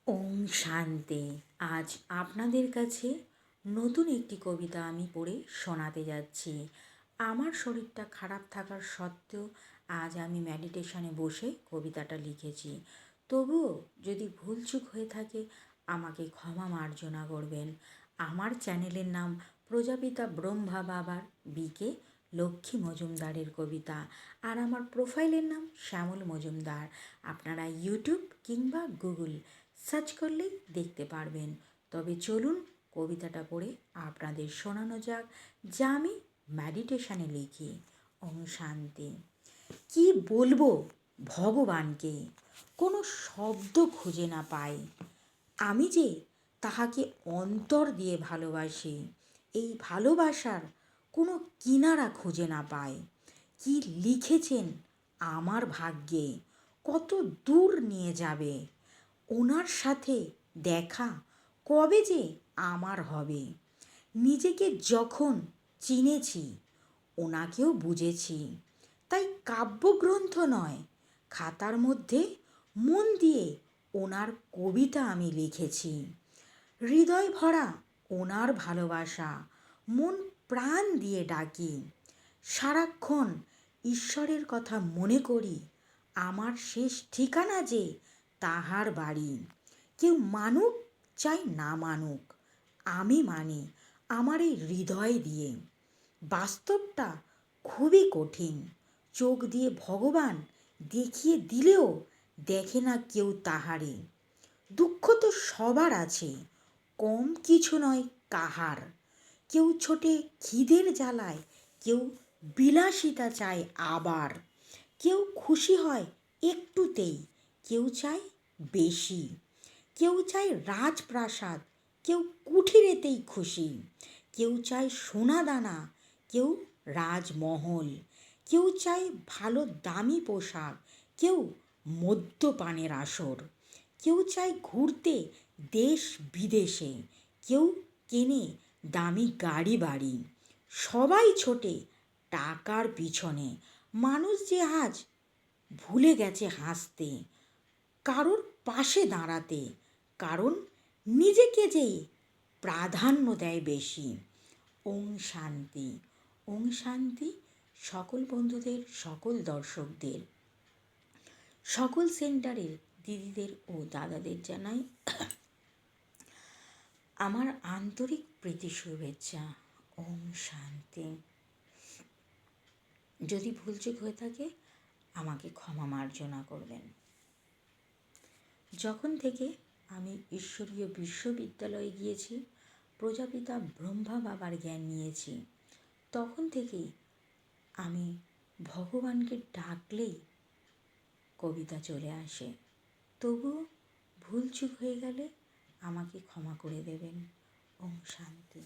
ওম শান্তি। আজ আপনাদের কাছে নতুন একটি কবিতা আমি পড়ে শোনাতে যাচ্ছি। আমার শরীরটা খারাপ থাকার সত্ত্বেও আজ আমি মেডিটেশনে বসে কবিতাটা লিখেছি। তবুও যদি ভুলচুক হয়ে থাকে আমাকে ক্ষমা মার্জনা করবেন। আমার চ্যানেলের নাম প্রজাপিতা ব্রহ্মা বাবার বিকে লক্ষ্মী মজুমদারের কবিতা, আর আমার প্রোফাইলের নাম শ্যামল মজুমদার। আপনারা ইউটিউব কিংবা গুগল সার্চ করলেই দেখতে পারবেন। তবে চলুন কবিতাটা পড়ে আপনাদের শোনানো যাক, যা আমি মেডিটেশনে লিখি। ওম শান্তি। কি বলবো ভগবানকে, কোনো শব্দ খুঁজে না পাই। আমি যে তাহাকে অন্তর দিয়ে ভালোবাসি, এই ভালোবাসার কোনো কিনারা খুঁজে না পাই। কি লিখেছেন আমার ভাগ্যে, কত দূর নিয়ে যাবে। ওনার সাথে দেখা কবে যে আমার হবে। নিজেকে যখন চিনেছি ওনাকেও বুঝেছি। তাই কাব্যগ্রন্থ নয়, খাতার মধ্যে মন দিয়ে ওনার কবিতা আমি লিখেছি। হৃদয় ভরা ওনার ভালোবাসা, মন প্রাণ দিয়ে ডাকি। সারাক্ষণ ঈশ্বরের কথা মনে করি, আমার শেষ ঠিকানা যে তাহার বাড়ি। কেউ মানুক চাই না মানুক, আমি মানি আমার এই হৃদয় দিয়ে। বাস্তবটা খুবই কঠিন, চোখ দিয়ে ভগবান দেখিয়ে দিলেও দেখে না কেউ তাহারে। দুঃখ তো সবার আছে, কম কিছু নয় কাহার। কেউ ছোটে খিদের জ্বালায়, কেউ বিলাসিতা চায় আবার। কেউ খুশি হয় একটুতেই, কেউ চায় বেশি। কেউ চায় রাজপ্রাসাদ, কেউ কুঠিরেতেই খুশি। কেউ চায় সোনা দানা, কেউ রাজমহল। কেউ চায় ভালো দামি পোশাক, কেউ মদ্যপানের আসর। কেউ চায় ঘুরতে দেশ বিদেশে, কেউ কেনে দামি গাড়ি বাড়ি। সবাই ছোটে টাকার পিছনে, মানুষ যে আজ ভুলে গেছে হাসতে, কারোর পাশে দাঁড়াতে। কারণ নিজেকে যেই প্রাধান্য দেয় বেশি। ওম শান্তি। ওম শান্তি। সকল বন্ধুদের, সকল দর্শকদের, সকল সেন্টারের দিদিদের ও দাদাদের জানাই আমার আন্তরিক প্রীতি শুভেচ্ছা। ওম শান্তি। যদি ভুলচুক হয়ে থাকে আমাকে ক্ষমা মার্জনা করবেন। যখন থেকে আমি ঈশ্বরীয় বিশ্ববিদ্যালয়ে গিয়েছি, প্রজাপিতা ব্রহ্মা বাবার জ্ঞান নিয়েছি, তখন থেকেই আমি ভগবানকে ডাকলেই কবিতা চলে আসে। তবুও ভুলচুক হয়ে গেলে আমাকে ক্ষমা করে দেবেন। ওম শান্তি।